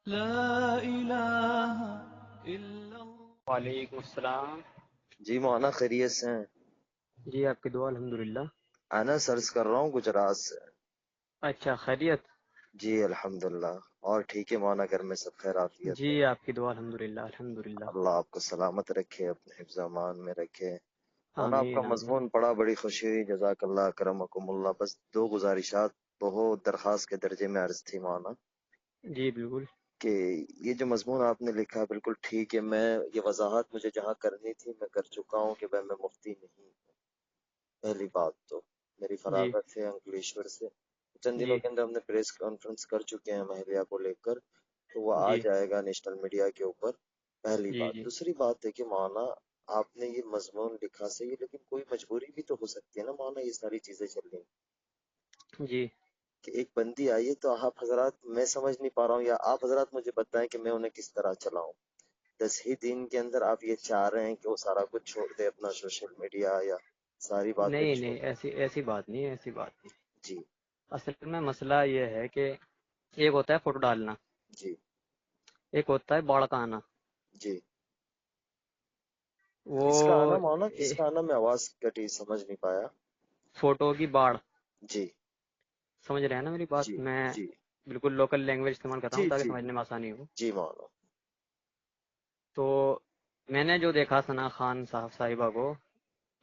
لا إله إلا الله. وعلیکم السلام. جی مولانا خیریت سے ہیں؟ جی آپ کی دعا الحمدللہ. انا سرچ کر رہا ہوں گجرات سے. اچھا خیریت. جی الحمدللہ. اور ٹھیک ہے مولانا، گھر میں سب خیر عافیت جی ہے؟ آپ کی دعا الحمدللہ الحمدللہ. اللہ آپ کو سلامت رکھے، اپنے حفظ و امان میں رکھے. مولانا آپ کا آمین آمین. مضمون پڑھا، بڑی خوشی ہوئی، جزاک اللہ کرمکم اللہ. بس دو گزارشات بہت درخواست کے درجے میں عرض تھی مولانا، جی بالکل. کہ یہ جو مضمون آپ نے لکھا بالکل ٹھیک ہے. میں یہ وضاحت مجھے جہاں کرنی تھی میں کر چکا ہوں کہ میں مفتی نہیں ہوں. پہلی بات تو میری جی فراغت ہے انکلیشور سے. چند دنوں جی کے اندر ہم نے پریس کانفرنس کر چکے ہیں مہریہ کو لے کر، تو وہ آ جی جائے گا نیشنل میڈیا کے اوپر. پہلی جی بات. جی دوسری بات ہے کہ مولانا آپ نے یہ مضمون لکھا صحیح، لیکن کوئی مجبوری بھی تو ہو سکتی ہے نا مولانا، یہ ساری چیزیں چل رہی ہیں جی. کہ ایک بندی آئی ہے، تو آپ حضرات میں سمجھ نہیں پا رہا ہوں، یا آپ حضرات مجھے بتائیں کہ میں انہیں کس طرح چلاؤں. 10 ہی دن کے اندر آپ یہ چاہ رہے ہیں کہ وہ سارا کچھ چھوڑ دے، اپنا سوشل میڈیا یا ساری باتیں نہیں چھوڑ. نہیں، ایسی بات نہیں، ایسی بات نہیں. جی اصل میں مسئلہ یہ ہے کہ ایک ہوتا ہے فوٹو ڈالنا، جی ایک ہوتا ہے باڑ کا آنا. جی. وہ کس کا آنا مولانا، کس کا آنا؟ میں آواز کٹی، سمجھ نہیں پایا. فوٹو کی باڑ. جی سمجھ رہے ہیں نا میری بات؟ جی میں جی بالکل لوکل لینگویج استعمال کر رہا جی ہوں تاکہ جی سمجھنے میں آسانی ہو. جی مولانا. تو میں نے جو دیکھا ثنا خان صاحبہ کو،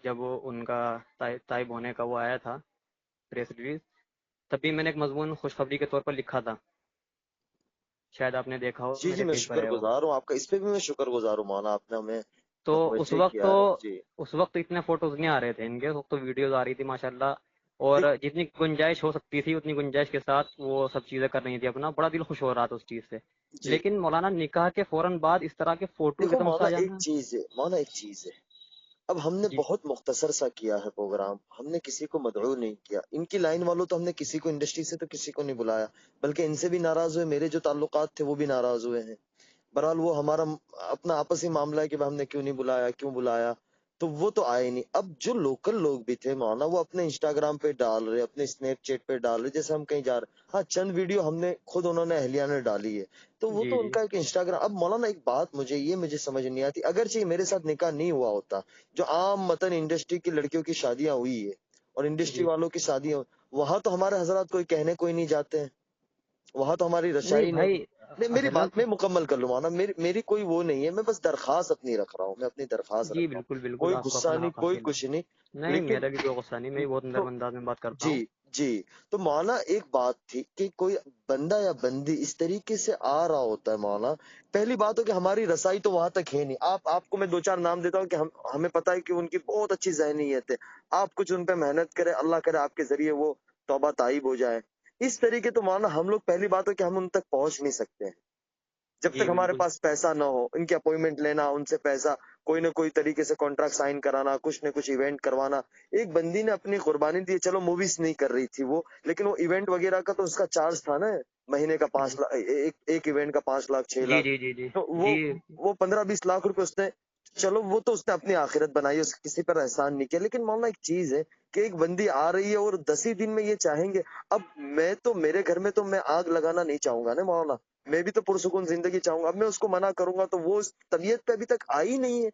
جب وہ ان کا طائب ہونے کا وہ آیا تھا پریس ریلیز، تبھی میں نے ایک مضمون خوشخبری کے طور پر لکھا تھا، شاید آپ نے دیکھا ہو، جی جی میرے میں پیج پر شکر ہے وہ. گزار ہوں آپ کا، اس پہ بھی میں شکر گزار ہوں مولانا، آپ نے ہمیں تو متوجہ کیا ہے. جی اس وقت اتنے فوٹوز نہیں آ رہے تھے ان کے، اس وقت تو ویڈیوز آ رہی تھی ماشاءاللہ، اور دیکھ. جتنی گنجائش ہو سکتی تھی اتنی گنجائش کے ساتھ وہ سب چیزیں کر رہی تھی اپنا، بڑا دل خوش ہو رہا تھا اس چیز سے. جی لیکن مولانا نکاح کے فوراً بعد اس طرح کے فوٹوز دیکھو ایک دم سے مولانا آ ایک جانا. چیز ہے، مولانا ایک چیز ہے. اب ہم نے جی بہت مختصر سا کیا ہے پروگرام، ہم نے کسی کو مدعو نہیں کیا. ان کی لائن والوں تو ہم نے کسی کو انڈسٹری سے تو کسی کو نہیں بلایا، بلکہ ان سے بھی ناراض ہوئے، میرے جو تعلقات تھے وہ بھی ناراض ہوئے ہیں. بہرحال وہ ہمارا اپنا آپسی معاملہ ہے کہ ہم نے کیوں نہیں بلایا، کیوں بلایا، تو وہ تو آئے نہیں. اب جو لوکل لوگ بھی تھے مولانا، وہ اپنے انسٹاگرام پہ ڈال رہے، اپنے اسنیپ چیٹ پہ ڈال رہے، جیسے ہم کہیں جا رہے. ہاں چند ویڈیو ہم نے خود، انہوں نے اہلیہ نے ڈالی ہے، تو وہ جی تو ان جی کا ایک انسٹاگرام. اب مولانا ایک بات مجھے سمجھ نہیں آتی، اگرچہ میرے ساتھ نکاح نہیں ہوا ہوتا، جو عام متن انڈسٹری کی لڑکیوں کی شادیاں ہوئی ہے اور انڈسٹری جی. والوں کی شادیاں، وہاں تو ہمارے حضرات کوئی کہنے کوئی نہیں جاتے ہیں، وہاں تو ہماری نہیں رسائی نہیں. بھائی، نہیں میری اصل بات میں مکمل کر لوں مولانا، میری کوئی وہ نہیں ہے، میں بس درخواست اپنی رکھ رہا ہوں، میں اپنی درخواست جی رکھ رہا بالکل ہوں، بالکل، کوئی آپ کو غصہ اپنا نہیں، حق کوئی حاصل ہے. کچھ نہیں. نہیں لیکن میرا بھی کوئی غصہ نہیں، میں بھی بہت تو نرم انداز میں بات کرتا جی ہوں. جی. تو مولانا ایک بات تھی کہ کوئی بندہ یا بندی اس طریقے سے آ رہا ہوتا ہے مولانا، پہلی بات ہو کہ ہماری رسائی تو وہاں تک ہے نہیں. آپ کو میں دو چار نام دیتا ہوں کہ ہمیں پتہ ہے کہ ان کی بہت اچھی ذہنیت ہے، آپ کچھ ان پہ محنت کریں، اللہ کرے آپ کے ذریعے وہ توبہ طائب ہو جائے. اس طریقے تو مولانا ہم لوگ، پہلی بات ہو کہ ہم ان تک پہنچ نہیں سکتے ہیں جب جی تک ہمارے بالکل. پاس پیسہ نہ ہو. ان کی اپوائنٹمنٹ لینا، ان سے پیسہ، کوئی نہ کوئی طریقے سے کانٹریکٹ سائن کرانا، کچھ نہ کچھ ایونٹ کروانا. ایک بندی نے اپنی قربانی دی، چلو موویز نہیں کر رہی تھی وہ، لیکن وہ ایونٹ وغیرہ کا تو اس کا چارج تھا نا، مہینے کا جی 5 لاکھ، ایک ایونٹ کا 5 لاکھ 6 جی لاکھ جی جی جی تو جی. وہ 15-20 لاکھ روپے اس نے، چلو وہ تو اس نے اپنی آخرت بنائی، اس کسی پر احسان نہیں کیا. لیکن مولانا ایک چیز ہے کہ ایک بندی آ رہی ہے اور 10 ہی دن میں یہ چاہیں گے. اب میں تو، میرے گھر میں تو میں آگ لگانا نہیں چاہوں گا نا مولانا، میں بھی تو پرسکون زندگی چاہوں گا. اب میں اس کو منع کروں گا تو وہ اس طبیعت پہ ابھی تک آئی نہیں ہے،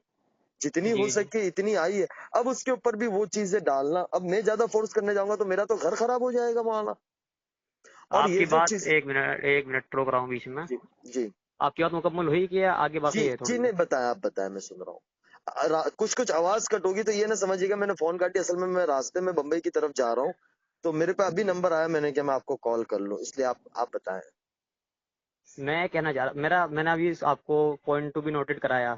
جتنی ہو جی جی. سکے اتنی آئی ہے. اب اس کے اوپر بھی وہ چیزیں ڈالنا، اب میں زیادہ فورس کرنے جاؤں گا تو میرا تو گھر خراب ہو جائے گا مولانا. اور آپ یہ کی جو بات، چیز. ایک منٹ روک رہا ہوں بیچ میں. جی جی آپ کی بات مکمل ہوئی کہ آگے جی باقی ہے جی. تھوڑی سی؟ نہیں بتائیں، آپ بتائیں، میں سن رہا ہوں. کچھ آواز کٹ ہوگی تو یہ نہ سمجھیے گا میں نے فون کاٹی، اصل میں راستے میں بمبئی کی طرف جا رہا ہوں، تو میرے پہ ابھی نمبر آیا، میں نے کہا میں آپ کو کال کر لوں، اس لیے آپ بتائیں. میں کہنا چاہ رہا، میں نے ابھی آپ کو پوائنٹ ٹو بھی نوٹڈ کرایا،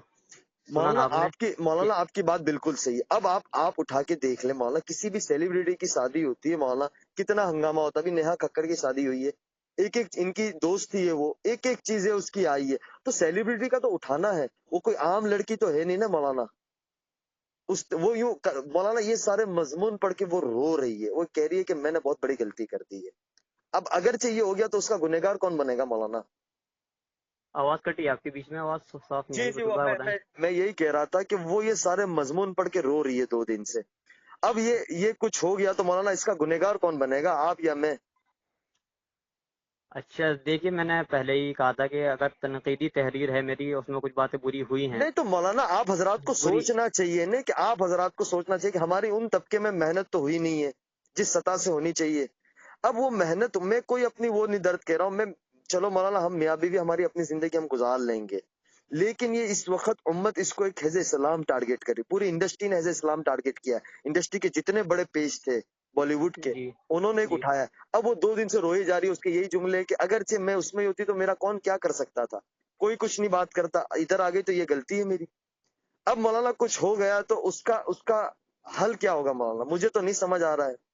سنا نا آپ نے؟ مولانا آپ کی بات بالکل صحیح ہے. اب آپ اٹھا کے دیکھ لیں مولانا، کسی بھی سیلیبریٹی کی شادی ہوتی ہے مولانا، کتنا ہنگامہ ہوتا ہے. ابھی نیہا ککڑ کی شادی ہوئی ہے، ایک ایک ان کی دوست تھی ہے، وہ ایک ایک چیزیں اس کی آئی ہے. تو سیلیبریٹی کا تو اٹھانا ہے، وہ کوئی عام لڑکی تو ہے نہیں نا مولانا. وہ یوں مولانا یہ سارے مضمون پڑھ کے وہ رو رہی ہے، وہ کہہ رہی ہے کہ میں نے بہت بڑی غلطی کر دی ہے. اب اگرچہ یہ ہو گیا تو اس کا گنہگار کون بنے گا مولانا؟ آواز کٹی آپ کے بیچ میں، آواز صاف نہیں جی آئی، جی. وہ دوبارہ میں بتائیں. میں میں یہی کہہ رہا تھا کہ وہ یہ سارے مضمون پڑھ کے رو رہی ہے 2 دن سے. اب یہ کچھ ہو گیا تو مولانا اس کا گنہگار کون بنے گا، آپ یا میں؟ اچھا دیکھیے، میں نے پہلے ہی کہا تھا کہ اگر تنقیدی تحریر ہے میری، اس میں کچھ باتیں بری ہوئی ہیں، نہیں تو مولانا آپ حضرات کو بری، سوچنا چاہیے نا، کہ آپ حضرات کو سوچنا چاہیے کہ ہماری ان طبقے میں محنت تو ہوئی نہیں ہے جس سطح سے ہونی چاہیے. اب وہ محنت میں کوئی اپنی وہ نہیں درد کہہ رہا ہوں میں. چلو مولانا ہم میاں بیوی ہماری اپنی زندگی ہم گزار لیں گے، لیکن یہ اس وقت امت اس کو ایک حزب اسلام ٹارگیٹ کری. پوری انڈسٹری نے حزب اسلام ٹارگیٹ کیا ہے. انڈسٹری کے جتنے بڑے پیج تھے بالی ووڈ کے، جی انہوں نے ایک جی اٹھایا. اب وہ 2 دن سے روئی جا رہی ہے، اس کے یہی جملے کہ اگرچہ میں اس میں ہی ہوتی تو میرا کون کیا کر سکتا تھا، کوئی کچھ نہیں بات کرتا، ادھر آ گئی تو یہ غلطی ہے میری. اب مولانا کچھ ہو گیا تو اس کا حل کیا ہوگا مولانا، مجھے تو نہیں سمجھ آ رہا ہے.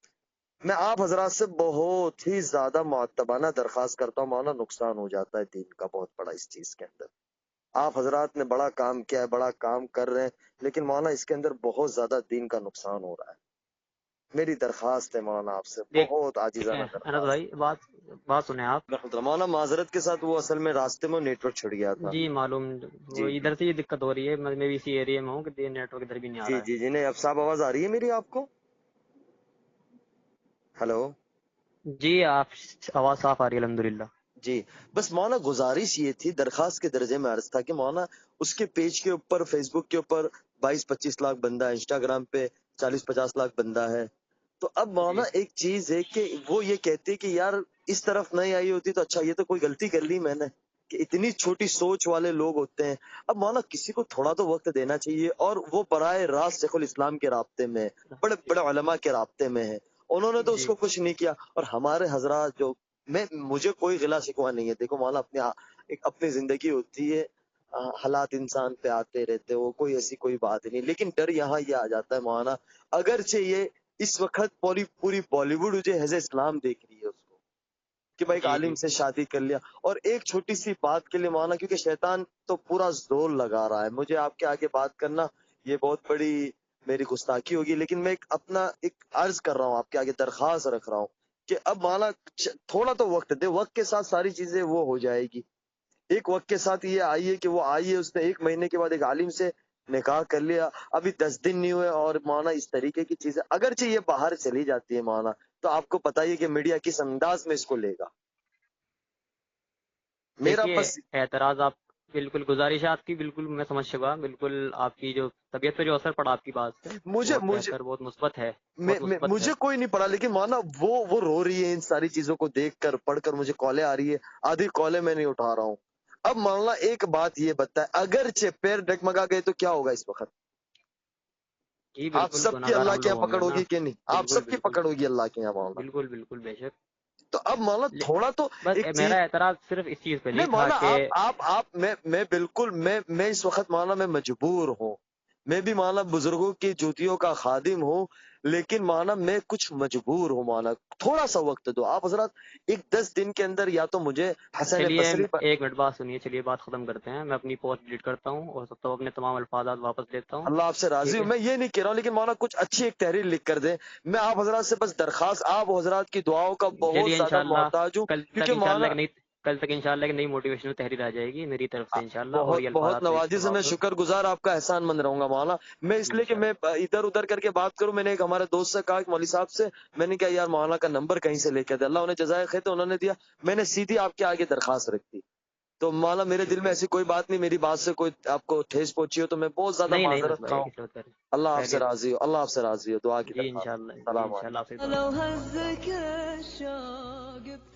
میں آپ حضرات سے بہت ہی زیادہ معتبانہ درخواست کرتا ہوں مولانا، نقصان ہو جاتا ہے دین کا بہت بڑا اس چیز کے اندر. آپ حضرات نے بڑا کام کیا ہے، بڑا کام کر رہے ہیں، لیکن مولانا اس کے اندر بہت زیادہ دین کا نقصان ہو رہا ہے. میری درخواست ہے مولانا آپ سے، بہت عاجزانہ انس درخواست. بھائی، بات سنیں آپ. مولانا معذرت کے ساتھ وہ اصل میں راستے میں نیٹ ورک چھٹ گیا تھا. جی معلوم، وہ جی جی ادھر سے یہ دقت ہو رہی ہے، میں بھی اسی ایریا میں ہوں کہ نیٹ ورک ادھر بھی نہیں آ جی رہا ہے. جی جی نہیں اب صاحب آواز آ رہی ہے میری آپ کو؟ ہلو جی آپ، آواز صاف آ رہی ہے الحمدللہ. جی. بس مولانا گزارش یہ تھی، درخواست کے درجے میں عرض تھا کہ مولانا اس کے پیج کے اوپر، فیس بک کے اوپر 22-25 لاکھ بندہ ہے، انسٹاگرام پہ 40-50 لاکھ بندہ ہے. تو اب مولانا جی ایک چیز ہے کہ وہ یہ کہتے کہ یار اس طرف نہیں آئی ہوتی تو اچھا، یہ تو کوئی غلطی کر لی میں نے کہ اتنی چھوٹی سوچ والے لوگ ہوتے ہیں. اب مولانا کسی کو تھوڑا تو وقت دینا چاہیے، اور وہ براہ راست شیخ الاسلام کے رابطے میں، بڑے بڑے علماء کے رابطے میں ہے، انہوں نے تو اس جی کو کچھ نہیں کیا. اور ہمارے حضرات جو، مجھے کوئی غلا شکوہ نہیں ہے. دیکھو مولانا اپنی زندگی ہوتی ہے، حالات انسان پہ آتے رہتے، وہ کوئی ایسی کوئی بات نہیں. لیکن ڈر یہاں یہ آ جاتا ہے مولانا، اگرچہ یہ اس وقت پوری بالی ووڈ جو حزب اسلام دیکھ رہی ہے اس کو کہ بھائی ایک جی عالم جی سے شادی کر لیا، اور ایک چھوٹی سی بات کے لیے مولانا، کیونکہ شیطان تو پورا زور لگا رہا ہے. مجھے آپ کے آگے بات کرنا یہ بہت بڑی میری گستاخی ہوگی، لیکن میں ایک عرض کر رہا ہوں آپ کے آگے، درخواست رکھ رہا ہوں کہ اب مولانا تھوڑا تو وقت دے، وقت کے ساتھ ساری چیزیں وہ ہو جائے گی. ایک وقت کے ساتھ یہ آئیے کہ وہ آئیے، اس نے 1 مہینے کے بعد ایک عالم سے نکاح کر لیا، ابھی 10 دن نہیں ہوئے، اور مولانا اس طریقے کی چیزیں اگرچہ یہ باہر چلی جاتی ہے مولانا، تو آپ کو پتہ ہی ہے کہ میڈیا کس انداز میں اس کو لے گا. میرا دیکھیے، بس اعتراض آپ، بالکل گزارشات کی بالکل میں سمجھ چکا، بالکل آپ کی جو طبیعت پہ جو اثر پڑا آپ کی بات سے، مجھے بہت مجھے بہتر، بہت مثبت ہے، بہت مثبت ہے. مجھے کوئی نہیں پڑا، لیکن مولانا وہ رو رہی ہے ان ساری چیزوں کو دیکھ کر، پڑھ کر. مجھے کالیں آ رہی ہے، آدھی کالیں میں نہیں اٹھا رہا ہوں. اب مولانا ایک بات یہ بتائے، اگرچہ پیر ڈگمگا گئے تو کیا ہوگا اس وقت؟ جی آپ بالکل، سب کی گناہگار اللہ ہم کے لوگ یہاں ہوں گے پکڑ نا. ہوگی کہ نہیں؟ آپ بالکل سب کی بالکل پکڑ ہوگی اللہ کے یہاں مولانا. بالکل بالکل بے شک. تو اب مولانا تھوڑا تو بس ایک چیز. میرا اعتراض صرف اس چیز پہ نہیں نہیں تھا مولانا کہ آپ میں بالکل میں اس وقت مولانا میں مجبور ہوں. میں بھی مولانا بزرگوں کی جوتیوں کا خادم ہوں، لیکن مولانا میں کچھ مجبور ہوں. مولانا تھوڑا سا وقت دو آپ حضرات، 10 دن کے اندر یا تو مجھے حسن چلیے بصری پر. ایک منٹ بات سنیے، چلیے بات ختم کرتے ہیں. میں اپنی پوسٹ ڈیلیٹ کرتا ہوں اور سب تو اپنے تمام الفاظات واپس لیتا ہوں. اللہ آپ سے راضی ٹھیک ہوں، ہے، میں یہ نہیں کہہ رہا ہوں، لیکن مولانا کچھ اچھی ایک تحریر لکھ کر دیں. میں آپ حضرات سے بس درخواست، آپ حضرات کی دعاؤں کا بہت چلیے زیادہ انشاءاللہ محتاج ہوں، کل تک کیونکہ انشاءاللہ مولانا ایک نئی کل تک انشاءاللہ ایک نئی موٹیویشنل تحریر آ جائے گی میری طرف سے انشاءاللہ، اور بہت یہ بہت الفاظات سے نوازی سے میں واپس شکر گزار، آپ کا احسان مند رہوں گا مولانا. میں اس لیے کہ میں انشاءاللہ. ادھر ادھر کر کے بات کروں. میں نے ایک ہمارے دوست سے کہا کہ مولوی صاحب سے، میں نے کہا یار مولانا کا نمبر کہیں سے لے کے دے. اللہ انہیں جزائے خیر تو انہوں نے دیا، میں نے سیدھی آپ کے آگے درخواست رکھ دی. تو مولانا میرے دل میں شکریہ. ایسی کوئی بات نہیں، میری بات سے کوئی آپ کو ٹھیس پہنچی ہو تو میں بہت زیادہ نہیں نہیں نس معذرت بھائی، خواہ ہوں. کس وقت کریں. اللہ آپ سے خیریت. راضی ہو، اللہ آپ سے راضی ہو. دعا کی جی درخواست. انشاءاللہ، جی السلام علیکم. انشاءاللہ آپ سے لو دعا. هزك الشوق